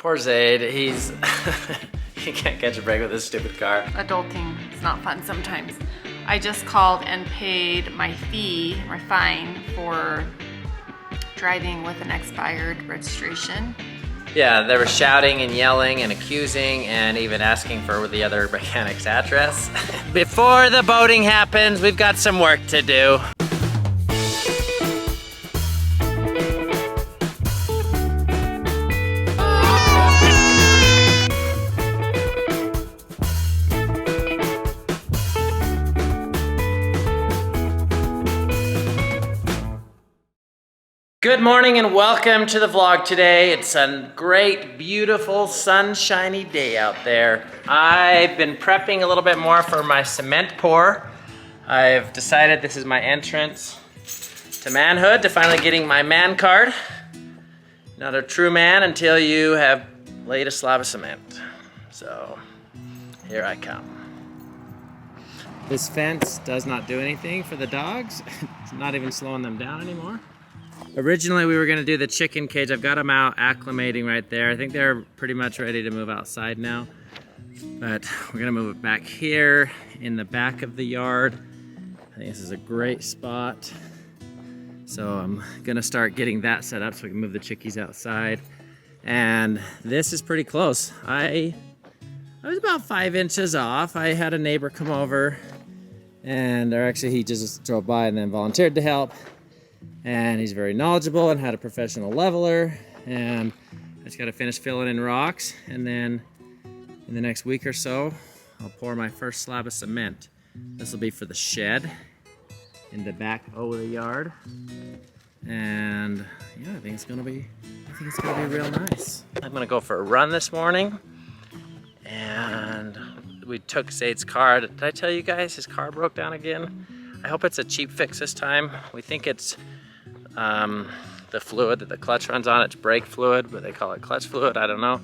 Poor Zade, he's he can't catch a break with this stupid car. Adulting is not fun sometimes. I just called and paid my fee, my fine, for driving with an expired registration. Yeah, they were shouting and yelling and accusing and even asking for the other mechanic's address. Before the boating happens, we've got some work to do. Good morning and welcome to the vlog today. It's a great, beautiful, sunshiny day out there. I've been prepping a little bit more for my cement pour. I've decided this is my entrance to manhood, to finally getting my man card. Not a true man until you have laid a slab of cement. So, here I come. This fence does not do anything for the dogs. It's not even slowing them down anymore. Originally, we were gonna do the chicken cage. I've got them out acclimating right there. I think they're pretty much ready to move outside now. But we're gonna move it back here in the back of the yard. I think this is a great spot. So I'm gonna start getting that set up so we can move the chickies outside. And this is pretty close. I was about 5 inches off. I had a neighbor come over or actually he just drove by and then volunteered to help. And he's very knowledgeable and had a professional leveler. And I just gotta finish filling in rocks. And then in the next week or so, I'll pour my first slab of cement. This will be for the shed in the back of the yard. And yeah, I think it's gonna be real nice. I'm gonna go for a run this morning. And we took Zade's car. Did I tell you guys his car broke down again? I hope it's a cheap fix this time. We think it's the fluid that the clutch runs on. It's brake fluid, but they call it clutch fluid. I don't know.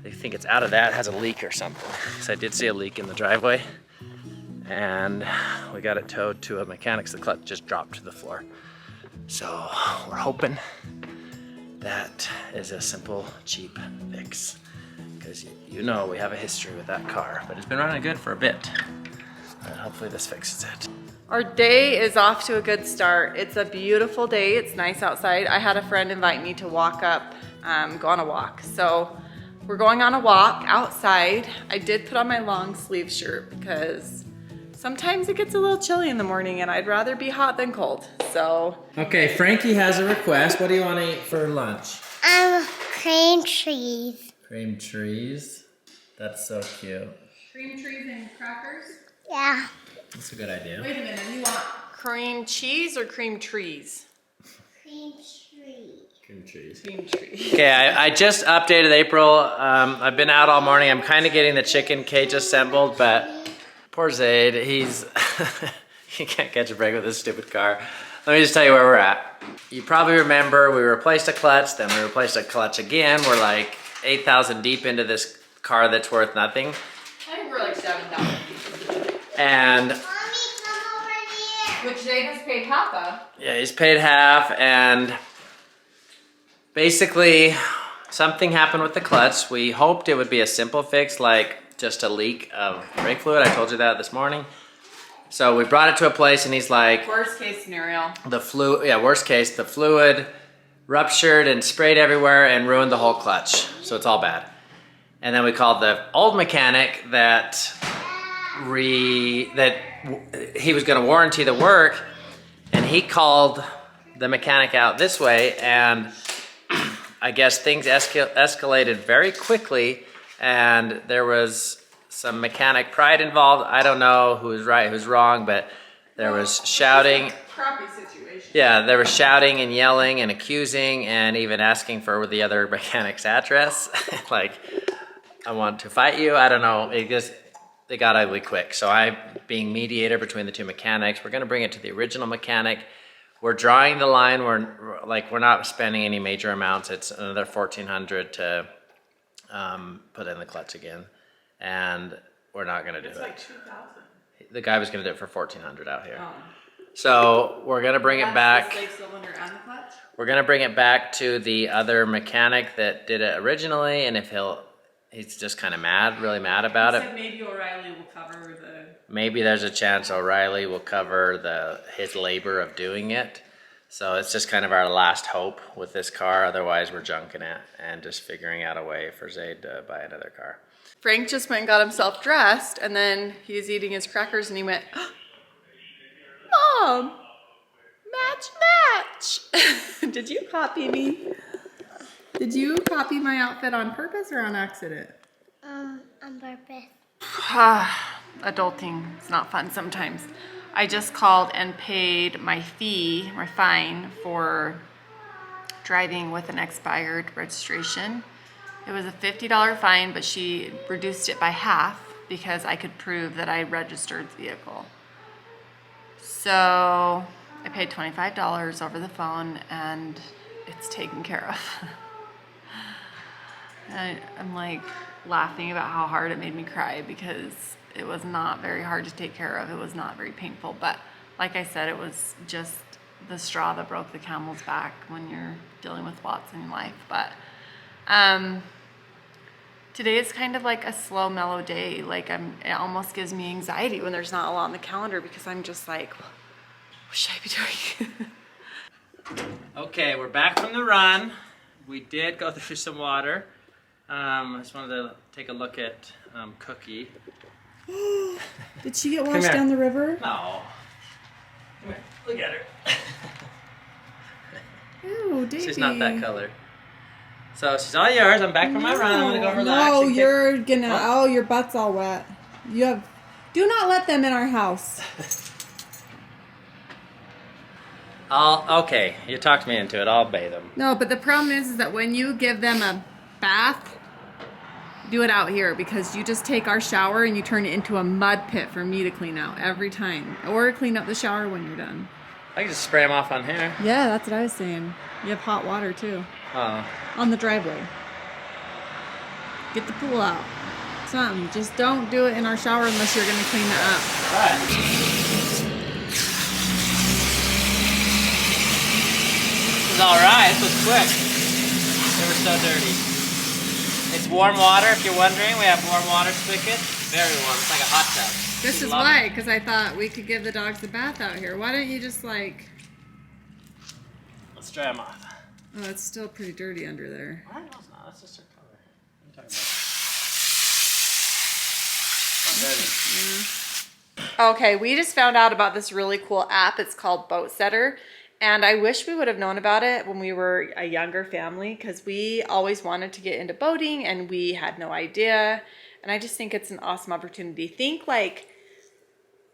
They think it's out of that. It has a leak or something. So I did see a leak in the driveway. And we got it towed to a mechanic's. The clutch just dropped to the floor. So we're hoping that is a simple, cheap fix. Because you know we have a history with that car. But it's been running good for a bit. And hopefully this fixes it. Our day is off to a good start. It's a beautiful day. It's nice outside. I had a friend invite me to walk up, go on a walk. So we're going on a walk outside. I did put on my long sleeve shirt because sometimes it gets a little chilly in the morning and I'd rather be hot than cold. So. Okay, Frankie has a request. What do you want to eat for lunch? Cream cheese. Cream cheese? That's so cute. Cream cheese and crackers? Yeah. That's a good idea. Wait a minute, you want cream cheese or cream trees? Cream cheese. Cream cheese. Cream trees. Okay, I just updated April. I've been out all morning. I'm kind of getting the chicken cage assembled, but poor Zade, he can't catch a break with this stupid car. Let me just tell you where we're at. You probably remember we replaced a clutch, then we replaced a clutch again. We're like 8,000 deep into this car that's worth nothing. I think we're like 7,000. And Mommy, come over here. Which Zade has paid half of. yeah, he's paid half, and basically something happened with the clutch. We hoped it would be a simple fix, like just a leak of brake fluid. I told you that this morning. So we brought it to a place and he's like, Worst case scenario. worst case, the fluid ruptured and sprayed everywhere and ruined the whole clutch. So it's all bad. And then we called the old mechanic that he was gonna warranty the work, and he called the mechanic out this way, and I guess things escalated very quickly, and there was some mechanic pride involved. I don't know who was right, who's wrong, but there was shouting. Crappy situation. Yeah, they were shouting and yelling and accusing and even asking for the other mechanic's address. Like, I want to fight you. I don't know. They got ugly quick. So I, being mediator between the two mechanics, we're gonna bring it to the original mechanic. We're drawing the line. We're not spending any major amounts. It's another $1,400 to put in the clutch again, and we're not gonna do it. It's like 2,000. The guy was gonna do it for $1,400 out here. Oh. So we're gonna bring it back. The cylinder and the clutch? we're gonna bring it back to the other mechanic that did it originally, and if he's just kind of mad, really mad about it. Maybe O'Reilly will cover the... Maybe there's a chance O'Reilly will cover his labor of doing it. So it's just kind of our last hope with this car. Otherwise, we're junking it and just figuring out a way for Zade to buy another car. Frank just went and got himself dressed, and then he was eating his crackers, and he went, Mom, match. Did you copy me? Did you copy my outfit on purpose or on accident? On purpose. Adulting, it's not fun sometimes. I just called and paid my fine for driving with an expired registration. It was a $50 fine, but she reduced it by half because I could prove that I registered the vehicle. So I paid $25 over the phone and it's taken care of. I'm like laughing about how hard it made me cry because it was not very hard to take care of. It was not very painful, but like I said, it was just the straw that broke the camel's back when you're dealing with lots in life. But today is kind of like a slow, mellow day. Like it almost gives me anxiety when there's not a lot on the calendar because I'm just like, what should I be doing? Okay, we're back from the run. We did go through some water. I just wanted to take a look at Cookie. Did she get Come washed here. down the river? No. Come here. Look at her. Ew, Davey. She's not that color. So she's all yours. I'm back from my run. I'm gonna go relax. No, and you're gonna. Oh, your butt's all wet. You have. Do not let them in our house. Okay, you talked me into it. I'll bathe them. No, but the problem is that when you give them a bath, do it out here because you just take our shower and you turn it into a mud pit for me to clean out every time. Or clean up the shower when you're done. I can just spray them off on here. Yeah, that's what I was saying. You have hot water too. Oh. On the driveway. Get the pool out. Something. Just don't do it in our shower unless you're gonna clean it up. All right. This is all right. This was quick. They were so dirty. It's warm water, if you're wondering. We have warm water spigot. Very warm. It's like a hot tub. This is why, because I thought we could give the dogs a bath out here. Why don't you just like... Let's dry them off. Oh, it's still pretty dirty under there. What? No, it's not. That's just their color. What are you talking about? Not dirty. Okay, we just found out about this really cool app. It's called Boat Setter. And I wish we would have known about it when we were a younger family because we always wanted to get into boating and we had no idea. And I just think it's an awesome opportunity. Think like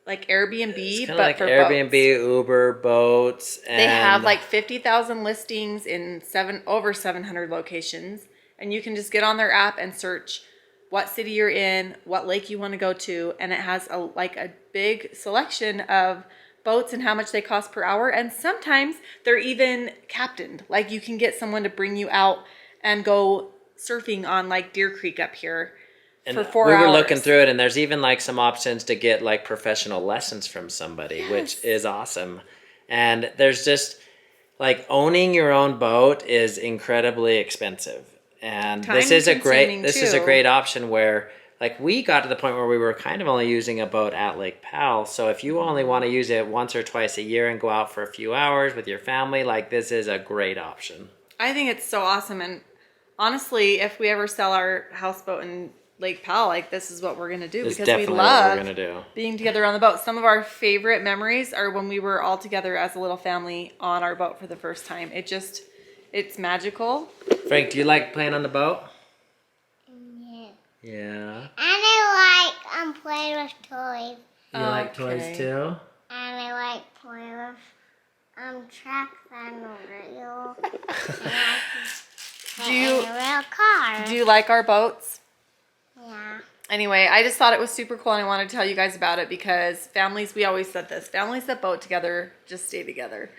Airbnb, It's but like for Airbnb, boats. Uber, boats. And They have like 50,000 listings in over 700 locations. And you can just get on their app and search what city you're in, what lake you want to go to. And it has a big selection of boats and how much they cost per hour. And sometimes they're even captained. Like you can get someone to bring you out and go surfing on like Deer Creek up here for 4 hours. We were looking through it and there's even like some options to get like professional lessons from somebody, which is awesome. And there's just like owning your own boat is incredibly expensive. And this is a great option where like we got to the point where we were kind of only using a boat at Lake Powell. So if you only want to use it once or twice a year and go out for a few hours with your family, like this is a great option. I think it's so awesome. And honestly, if we ever sell our houseboat in Lake Powell, like this is what we're going to do because we love being together on the boat. Some of our favorite memories are when we were all together as a little family on our boat for the first time. It's magical. Frank, do you like playing on the boat? Yeah. Yeah. And I like playing with toys. You like toys too? And I like playing with tracks and real. Do you a real car. Do you like our boats? Yeah. Anyway, I just thought it was super cool and I wanted to tell you guys about it because families, we always said this, families that boat together just stay together.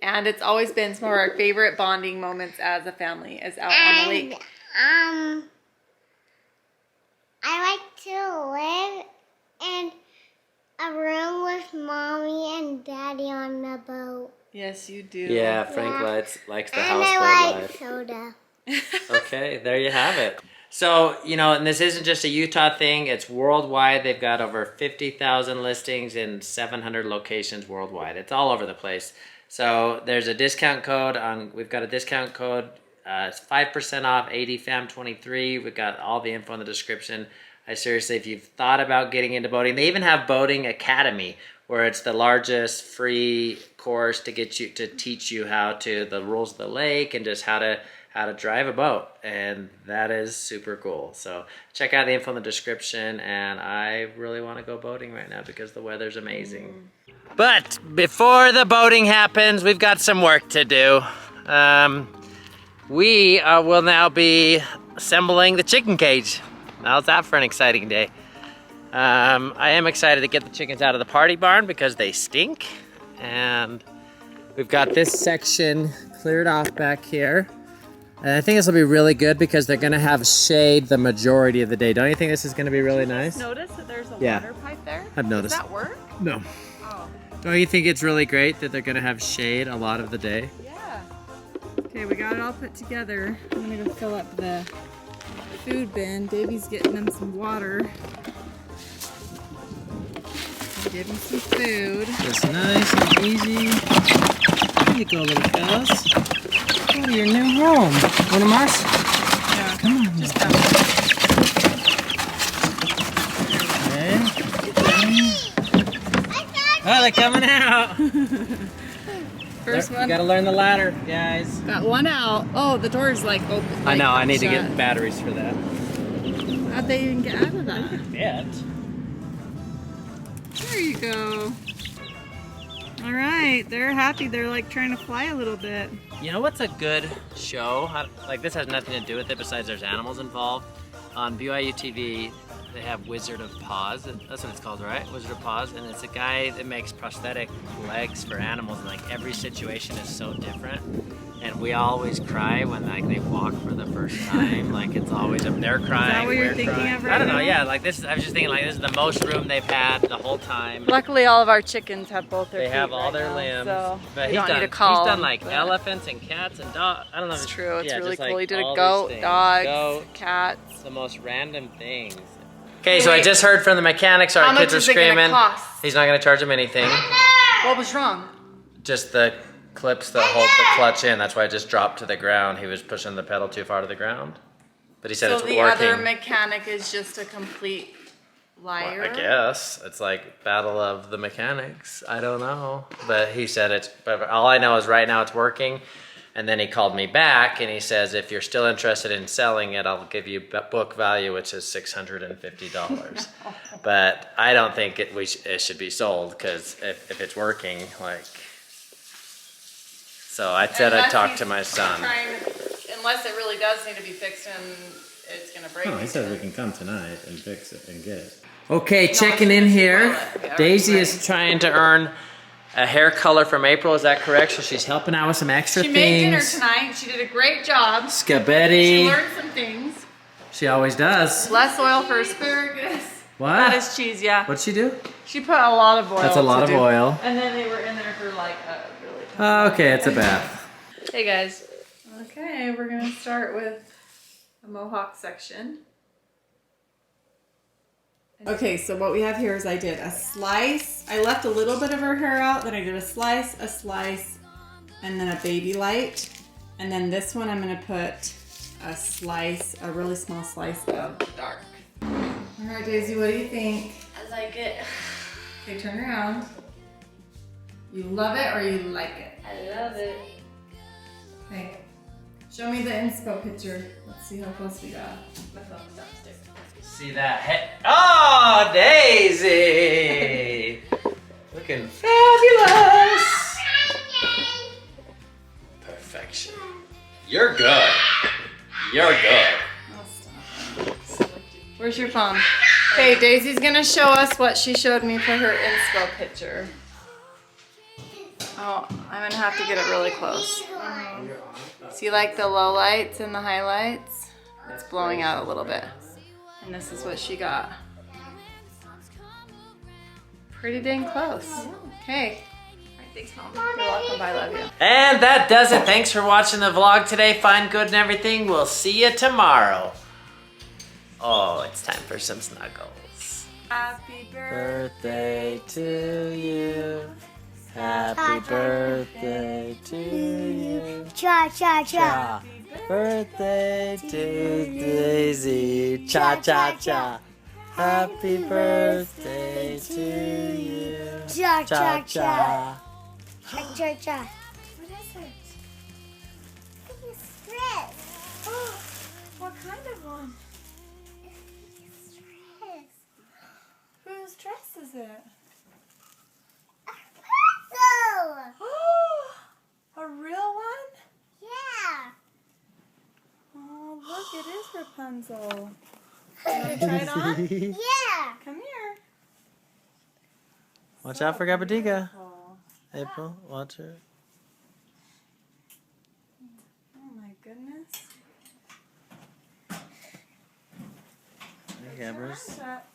And it's always been some of our favorite bonding moments as a family is out on the lake. I like to live in a room with mommy and daddy on the boat. Yes, you do. Yeah, Frank likes the And houseboat I like life. soda. Okay, there you have it. So, you know, and this isn't just a Utah thing, it's worldwide. They've got over 50,000 listings in 700 locations worldwide. It's all over the place. So there's a discount code we've got a discount code. It's 5% off, 80fam23. We've got all the info in the description. I seriously, if you've thought about getting into boating, they even have Boating Academy, where it's the largest free course to teach you the rules of the lake and just how to drive a boat, and that is super cool. So check out the info in the description, and I really want to go boating right now because the weather's amazing. But before the boating happens, we've got some work to do. We will now be assembling the chicken cage. How's that for an exciting day? I am excited to get the chickens out of the party barn because they stink, and we've got this section cleared off back here. And I think this will be really good because they're gonna have shade the majority of the day. Don't you think this is gonna be really nice? Notice that there's a Yeah. water pipe there? I've noticed. Does that work? No. Oh. Don't you think it's really great that they're gonna have shade a lot of the day? Yeah. Okay, we got it all put together. I'm gonna go fill up the food bin. Davey's getting them some water. Give them some food. Just nice and easy. There you go, little fellas. Go to your new home. Want a mouse? Yeah. Come on. Just come. Okay. Oh, they're coming out. First You one. gotta learn the ladder, guys. Got one out. Oh, the door's like open. I know, I need to shut. get batteries for that. How'd they even get out of that? Yeah. There you go. All right, they're happy. They're like trying to fly a little bit. You know what's a good show? Like this has nothing to do with it besides there's animals involved. On BYU TV, they have Wizard of Paws. That's what it's called, right? Wizard of Paws. And it's a guy that makes prosthetic legs for animals, and like every situation is so different. And we always cry when like they walk for the first time. Like it's always they're crying. Is that what you're we're thinking crying. of right I don't know. now? Yeah, like this. I was just thinking like this is the most room they've had the whole time. Luckily, all of our chickens have both their They feet have all right their now, limbs. so But we he's don't done, need to call he's done them, like but elephants and cats and dogs. I don't know. It's if true. It's yeah, really just, cool. like, He did a all goat, these things. dogs, Goat, cats. the most random things. Okay, so I just heard from the mechanics. Our How kids much are is it gonna screaming. cost? He's not going to charge him anything. What was wrong? Just the clips that hold the clutch in. That's why it just dropped to the ground. He was pushing the pedal too far to the ground. But he said So it's the working. other mechanic is just a complete liar? Well, I guess. It's like battle of the mechanics. I don't know. But he said but all I know is right now it's working. And then he called me back and he says, if you're still interested in selling it, I'll give you book value, which is $650. But I don't think it should be sold because if it's working, like. So I said I'd talk to my son. Unless it really does need to be fixed and it's going to break. Oh, he says we can come tonight and fix it and get it. Okay, checking in here. Yeah, Daisy right. is trying to earn a hair color from April. Is that correct? So she's helping out with some extra She things. made dinner tonight. She did a great job. She Scabetti. learned some things. She always does. Less oil for asparagus. What? That is cheese, yeah. What'd she do? She put a lot of oil. That's a lot of oil. And then they were in there for like a really. Okay, it's a bath. Hey guys. Okay, we're gonna start with the mohawk section. Okay, so what we have here is I did a slice. I left a little bit of her hair out, then I did a slice, and then a baby light. And then this one I'm gonna put a slice, a really small slice of dark. All right, Daisy, what do you think? I like it. Okay, turn around. You love it or you like it? I love it. Okay, show me the inspo picture. Let's see how close we got. My phone's downstairs. See that head? Oh, Daisy! Looking fabulous! Perfection. You're good. You're good. Oh, stop. Where's your phone? Okay, Daisy's gonna show us what she showed me for her inspo picture. Oh, I'm gonna have to get it really close. See like the low lights and the highlights? It's blowing out a little bit. And this is what she got. Pretty dang close. Okay, Thanks, Mom. You're welcome. Bye, love you. And that does it. Thanks for watching the vlog today. Find good and everything. We'll see you tomorrow. Oh, it's time for some snuggles. Happy Birthday to you. Happy birthday to you. Cha cha cha. Birthday to Daisy. Cha cha cha. Happy birthday to you. Cha cha cha. Cha. Cha cha cha. What is it? It's dress. Oh, what kind of one? It's dress. Whose dress is it? Pencil. Oh, a real one? Yeah. Oh, look, it is Rapunzel. You want to try it on? Yeah. Come here. Watch out for Gabadiga. Oh, April, watch her. oh my goodness. Hey, Gabbers. Shut.